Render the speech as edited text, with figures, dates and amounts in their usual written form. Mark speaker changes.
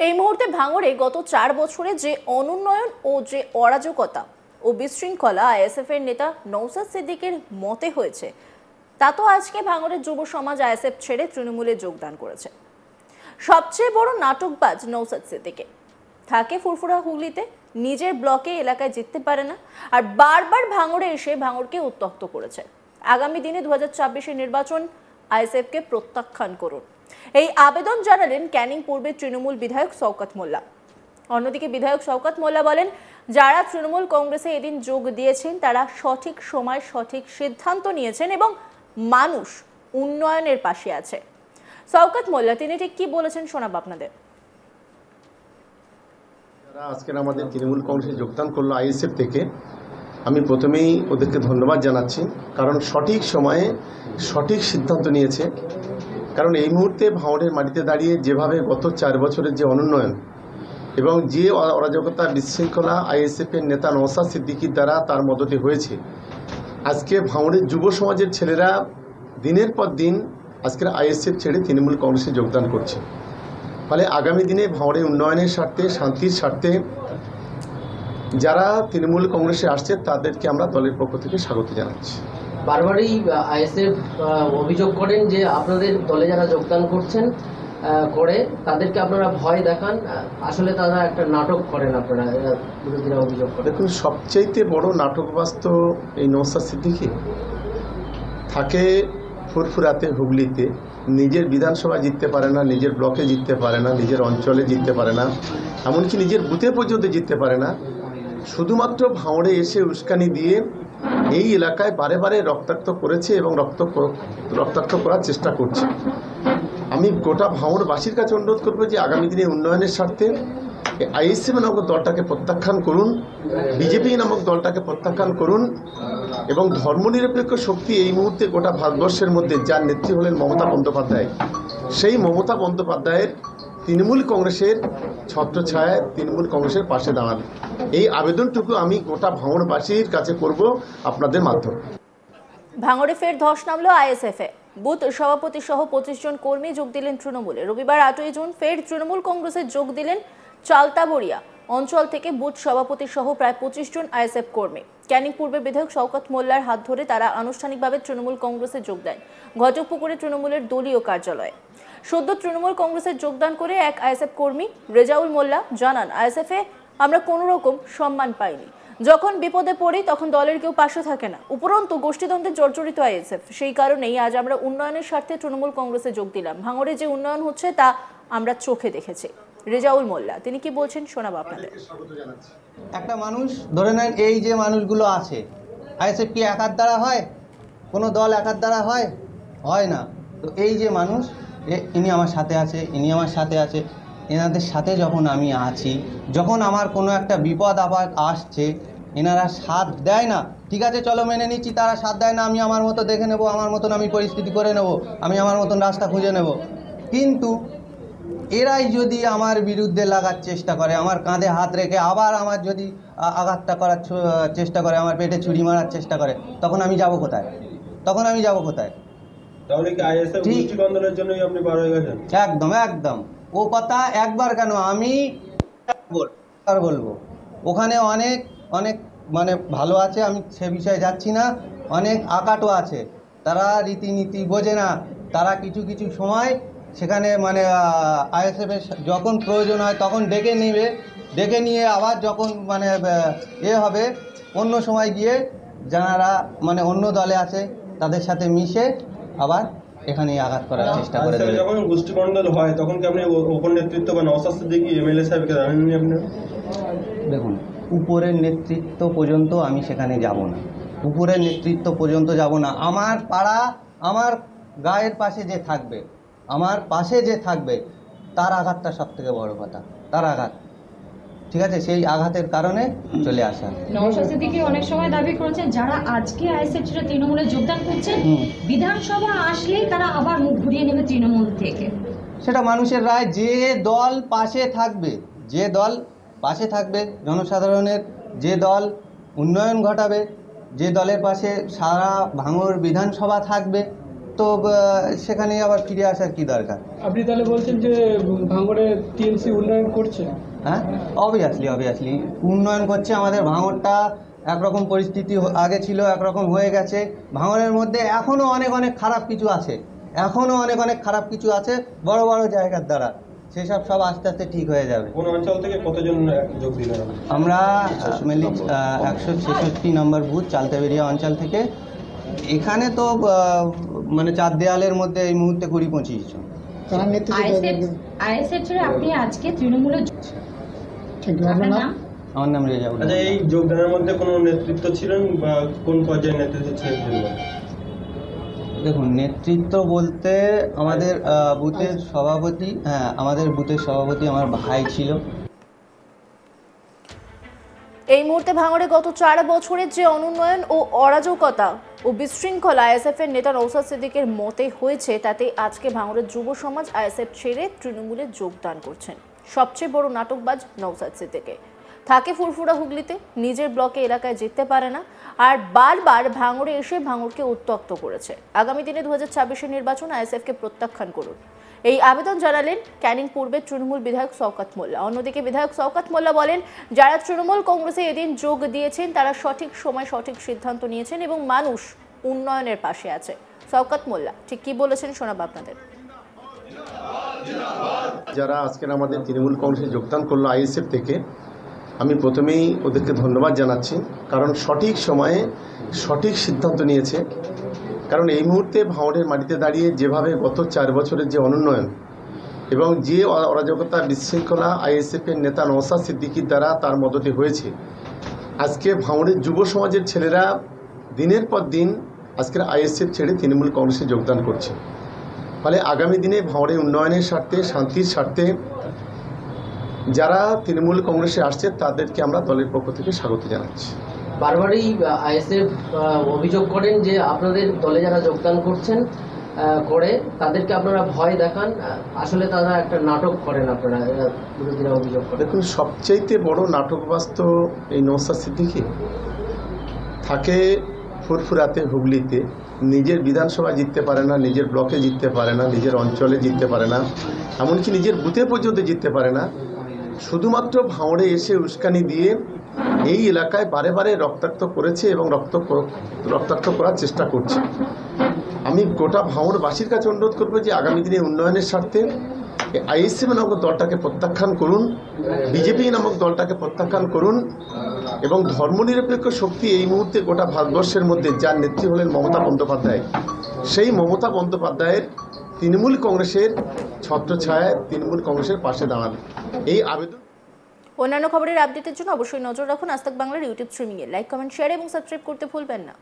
Speaker 1: এই মুহূর্তে ভাঙড়ে গত 4 বছরে যে অনুন্নয়ন ও যে অরাজকতা ও বিশৃঙ্খলা আইএসএফ এর নেতা নওশাদ সিদ্দিকীর মতে হয়েছে, তা তো আজকে ভাঙড়ের যুব সমাজ আইএসএফ ছেড়ে তৃণমূলে যোগদান করেছে। সবচেয়ে বড় নাটকবাজ নওশাদ সিদ্দিকী থাকে ফুরফুরা হুগলিতে, নিজের ব্লকে এলাকায় জিততে পারে না, আর বারবার ভাঙড়ে এসে ভাঙড়কে উত্তক্ত করেছে। আগামী দিনে 2024-এর নির্বাচন আইএসএফকে প্রত্যাখ্যান করুন, এই আবেদন জানালেন ক্যানিং পূর্বের তৃণমূল বিধায়ক শওকত মোল্লা। অন্যদিকে বিধায়ক শওকত মোল্লা বলেন, যারা তৃণমূল কংগ্রেসে এদিন যোগ দিয়েছেন তারা সঠিক সময় সঠিক সিদ্ধান্ত নিয়েছেন এবং মানুষ উন্নয়নের পাশে আছে। শওকত মোল্লা তিনি ঠিক কি বলেছেন শোনাবো আপনাদের।
Speaker 2: যারা আজকে আমাদের তৃণমূল কংগ্রেসে যোগদান করলো আইএসএফ থেকে, আমি প্রথমেই ওদেরকে ধন্যবাদ জানাচ্ছি, কারণ সঠিক সময়ে সঠিক সিদ্ধান্ত নিয়েছে। কারণ এই মুহূর্তে ভাঙড়ের মাটিতে দাঁড়িয়ে যেভাবে গত 4 বছরের যে অনুন্নয়ন এবং যে অরাজকতা বিশৃঙ্খলা আইএসএফের নেতা নওশাদ সিদ্দিকীর দ্বারা তার মদতে হয়েছে, আজকে ভাঙড়ের যুব সমাজের ছেলেরা দিনের পর দিন আজকের আইএসএফ ছেড়ে তৃণমূল কংগ্রেসে যোগদান করছে। ফলে আগামী দিনে ভাঙড়ের উন্নয়নের স্বার্থে, শান্তির স্বার্থে যারা তৃণমূল কংগ্রেসে আসছে তাদেরকে আমরা দলের পক্ষ থেকে স্বাগত জানাচ্ছি।
Speaker 3: বারবারই আইএসএফ অভিযোগ করেন যে আপনাদের দলে যারা যোগদান করছেন তাদেরকে আপনারা ভয় দেখান, আসলে তারা একটা নাটক করেন, আপনারা বিরোধীরা অভিযোগ করেন।
Speaker 2: দেখুন, সবচাইতে বড় নাটকবাজ তো এই নওশাদ সিদ্দিকী। থাকে ফুরফুরাতে হুগলিতে, নিজের বিধানসভা জিততে পারে না, নিজের ব্লকে জিততে পারে না, নিজের অঞ্চলে জিততে পারে না, এমনকি নিজের বুথে পর্যন্ত জিততে পারে না। শুধুমাত্র ভাঙড়ে এসে উস্কানি দিয়ে এই এলাকায় বারে বারে রক্তাক্ত করেছে এবং রক্তাক্ত করার চেষ্টা করছে। আমি গোটা ভাঙড়বাসীর কাছে অনুরোধ করবো যে আগামী দিনে উন্নয়নের স্বার্থে আইএসএফ নামক দলটাকে প্রত্যাখ্যান করুন, বিজেপি নামক দলটাকে প্রত্যাখ্যান করুন এবং ধর্মনিরপেক্ষ শক্তি এই মুহূর্তে গোটা ভারতবর্ষের মধ্যে যার নেত্রী হলেন মমতা বন্দ্যোপাধ্যায়, সেই মমতা বন্দ্যোপাধ্যায়ের তৃণমূল কংগ্রেসের ছত্রছায়ায় তৃণমূল কংগ্রেসের পাশে দাঁড়ান, এই আবেদনটুকু আমি গোটা ভাঙড়বাসীর কাছে করব আপনাদের মাধ্যমে।
Speaker 1: ভাঙড়ে ফের ধস নামলো আইএসএফে, বুথ সভাপতি সহ 25 জন কর্মী যোগ দিলেন তৃণমূলে। রবিবার 8ই জুন ফের তৃণমূল কংগ্রেসে যোগ দিলেন চালতাবড়িয়া অঞ্চল থেকে বুথ সভাপতি সহ প্রায় 25 জন আইএসএফ কর্মী। ক্যানিং পূর্বের বিধায়ক শওকত মোল্লার হাত ধরে তারা আনুষ্ঠানিকভাবে তৃণমূল কংগ্রেসে যোগ দেন ঘটকপুকুরে তৃণমূলের দলীয় কার্যালয়ে। সদ্য তৃণমূল কংগ্রেসে যোগদান করে এক আইএসএফ কর্মী রেজাউল মোল্লা জানান, আইএসএফে আমরা কোনো রকম সম্মান পাইনি, যখন বিপদে পড়ি তখন দলের কেউ পাশে থাকে না, উপরন্তু গোষ্ঠীদ্বন্দ্বে জর্জরিত আইএসএফ। সেই কারণেই আজ আমরা উন্নয়নের স্বার্থে তৃণমূল কংগ্রেসে যোগ দিলাম। ভাঙড়ে যে উন্নয়ন হচ্ছে তা আমরা চোখে দেখেছি। রেজাউল মোল্লা তিনি কি বলছেন শোনাবো আপনাদের।
Speaker 4: একটা মানুষ ধরে নেন, এই যে মানুষগুলো আছে, আইএসএফ কি একার দ্বারা হয়? কোনো দল একার দ্বারা হয়? হয় না। তো এই যে মানুষ, ইনি আমার সাথে আছে, ইনি আমার সাথে আছে, এনাদের সাথে যখন আমি আছি, যখন আমার কোনো একটা বিপদ আপদ আসছে, এনারা সাথ দেয় না। ঠিক আছে, চলো মেনে নিচ্ছি, তারা সাথ দেয় না, আমি আমার মতো দেখে নেব, আমার মতন আমি পরিস্থিতি করে নেব, আমি আমার মতন রাস্তা খুঁজে নেব। কিন্তু এরাই যদি আমার বিরুদ্ধে লাগার চেষ্টা করে, আমার কাঁধে হাত রেখে আবার আমার যদি আঘাতটা করার চেষ্টা করে, আমার পেটে ছুরি মারার চেষ্টা করে, তখন আমি যাব কোথায়? তখন আমি যাব কোথায়?
Speaker 5: তাহলে কি আইএসএফ গোষ্ঠীদ্বন্দ্বের জন্যই আপনি বার হয়ে গেছেন?
Speaker 4: একদম একদম। ও কথা একবার কেন, আমি বলবো। ওখানে অনেক অনেক মানে ভালো আছে, আমি সে বিষয়ে যাচ্ছি না। অনেক আকাটও আছে, তারা রীতিনীতি বোঝে না। তারা কিছু কিছু সময় সেখানে মানে আইএসএফের যখন প্রয়োজন হয় তখন ডেকে নেবে, ডেকে নিয়ে আবার যখন মানে হবে, অন্য সময় গিয়ে যারা মানে অন্য দলে আছে তাদের সাথে মিশে আবার এখানে আঘাত করার চেষ্টা করে দেবে।
Speaker 5: যখন গোষ্ঠীদ্বন্দ্ব হয় তখন কি আপনি ওপর নেতৃত্ব বা নওশাদ সিদ্দিকী এমএলএ সাহেবকে জানেননি আপনি?
Speaker 4: দেখুন, উপরের নেতৃত্ব পর্যন্ত আমি সেখানে যাব না, উপরের নেতৃত্ব পর্যন্ত যাব না। আমার পাড়া, আমার গায়ের পাশে যে থাকবে, আমার পাশে যে থাকবে, তার আঘাতটা সব থেকে বড় কথা, তার আঘাত। ঠিক আছে, সেই আঘাতের কারণে চলে আসা।
Speaker 6: নওশাদ সিদ্দিকী অনেক সময় দাবি করেছেন, যারা আজকে আইএসএফ ছেড়ে তৃণমূলে যোগদান করছেন, বিধানসভা আসলেই তারা আবার মুখ ঘুরিয়ে নেবে তৃণমূল থেকে।
Speaker 4: সেটা মানুষের রায়। যে দল পাশে থাকবে, যে দল পাশে থাকবে জনসাধারণের, যে দল উন্নয়ন ঘটাবে, যে দলের পাশে সারা ভাঙড় বিধানসভা থাকবে, তো সেখানেই আবার ফিরে আসার কি দরকার?
Speaker 7: আপনি তাহলে বলছেন যে ভাঙড়ে টিএমসি উন্নয়ন করছে?
Speaker 4: হ্যাঁ, অবভিয়াসলি উন্নয়ন করছে। আমাদের ভাঙড়টা একরকম পরিস্থিতি আগে ছিল, একরকম হয়ে গেছে। ভাঙড়ের মধ্যে এখনও অনেক খারাপ কিছু আছে, বড় বড় জায়গার দ্বারা। সেসব সব আস্তে আস্তে ঠিক হয়ে যাবে।
Speaker 5: কোন অঞ্চল থেকে কতজন যোগ দিলেন?
Speaker 4: আমরা মেনলি 166 নম্বর বুথ চালতাবেরিয়া অঞ্চল থেকে। এখানে তো মানে চার দেয়ালের মধ্যে এই মুহূর্তে 20-25 জন।
Speaker 6: আইএসএফ ছেড়ে আপনি আজকে তৃণমূলে আপনার নাম?
Speaker 4: আমার নাম রেজাউল।
Speaker 5: আচ্ছা, এই যোগদানের মধ্যে কোনো নেতৃত্ব ছিলেন বা কোন পর্যায়ের নেতৃত্ব ছিলেন?
Speaker 4: দেখুন, নেতৃত্ব বলতে আমাদের বুথের সভাপতি, আমাদের বুথের সভাপতি আমার ভাই ছিল।
Speaker 1: এই মুহূর্তে ভাঙড়ে গত 4 বছরের যে অনুন্নয়ন ও অরাজকতা ও বিশৃঙ্খলা আইএসএফ এর নেতা নওশাদ সিদ্দিকের মতে হয়েছে, তাতে আজকে ভাঙড়ের যুব সমাজ আইএসএফ ছেড়ে তৃণমূলে যোগদান করছেন। সবচেয়ে বড় নাটকবাজ নওশাদ সিদ্দিক থাকে ফুরফুরা হুগলিতে, নিজের ব্লকে এলাকায় জিততে পারে না, আর বারবার ভাঙড়ে এসে ভাঙড়কে উত্তক্ত করেছে। আগামী দিনে 2026-এর নির্বাচন আইএসএফকে প্রত্যাখ্যান করুন, এই আবেদন জানালেন ক্যানিং পূর্বের তৃণমূল বিধায়ক শওকত মোল্লা। অন্যদিকে বিধায়ক শওকত মোল্লা বলেন, যারা তৃণমূল কংগ্রেসে এদিন যোগ দিয়েছেন তারা সঠিক সময় সঠিক সিদ্ধান্ত নিয়েছেন এবং মানুষ উন্নয়নের পাশে আছে। শওকত মোল্লা ঠিক কি বলেছেন শোনাবো আপনাদের।
Speaker 2: যারা আজকের আমাদের তৃণমূল কংগ্রেসে যোগদান করলো আইএসএফ থেকে, আমি প্রথমেই ওদেরকে ধন্যবাদ জানাচ্ছি, কারণ সঠিক সময়ে সঠিক সিদ্ধান্ত নিয়েছে। কারণ এই মুহূর্তে ভাঙড়ের মাটিতে দাঁড়িয়ে যেভাবে গত 4 বছরের যে অনুন্নয়ন এবং যে অরাজকতা বিশৃঙ্খলা আইএসএফের নেতা নওশাদ সিদ্দিকীর দ্বারা তার মদতে হয়েছে, আজকে ভাঙড়ের যুব সমাজের ছেলেরা দিনের পর দিন আজকের আইএসএফ ছেড়ে তৃণমূল কংগ্রেসে যোগদান করছে। ফলে আগামী দিনে ভাঙড়ের উন্নয়নের স্বার্থে, শান্তির স্বার্থে যারা তৃণমূল কংগ্রেসে আসছে তাদেরকে আমরা দলের পক্ষ থেকে স্বাগত জানাচ্ছি।
Speaker 3: বারবারই আইএসএফ অভিযোগ করেন যে আপনাদের দলে যারা যোগদান করছেন করে তাদেরকে আপনারা ভয় দেখান, আসলে তারা একটা নাটক করেন, আপনারা বিরোধীরা অভিযোগ করেন।
Speaker 2: দেখুন, সবচাইতে বড় নাটকবাজ তো এই নওশাদ সিদ্দিকী থাকে ফুরফুরাতে হুগলিতে, নিজের বিধানসভা জিততে পারে না, নিজের ব্লকে জিততে পারে না, নিজের অঞ্চলে জিততে পারে না, এমনকি নিজের বুথে পর্যন্ত জিততে পারে না। শুধুমাত্র ভাঙড়ে এসে উস্কানি দিয়ে এই এলাকায় বারে বারে রক্তাক্ত করেছে এবং রক্তাক্ত করার চেষ্টা করছে। আমি গোটা ভাঙড়বাসীর কাছে অনুরোধ করবো যে আগামী দিনে উন্নয়নের স্বার্থে আইএসএফ নামক দলটাকে প্রত্যাখ্যান করুন, বিজেপি নামক দলটাকে প্রত্যাখ্যান করুন এবং ধর্মনিরপেক্ষ শক্তি এই মুহূর্তে গোটা ভারতবর্ষের মধ্যে যার নেত্রী হলেন মমতা বন্দ্যোপাধ্যায়, সেই মমতা বন্দ্যোপাধ্যায়ের তৃণমূল কংগ্রেসের ছত্রছায়ায় তৃণমূল কংগ্রেসের পাশে দাঁড়াবে, এই আবেদন।
Speaker 1: অন্যান্য খবরের আপডেটের জন্য অবশ্যই নজর রাখুন আজ তাক বাংলার ইউটিউব স্ট্রিমিংয়ে। লাইক, কমেন্ট, শেয়ার এবং সাবস্ক্রাইব করতে ভুলবেন না।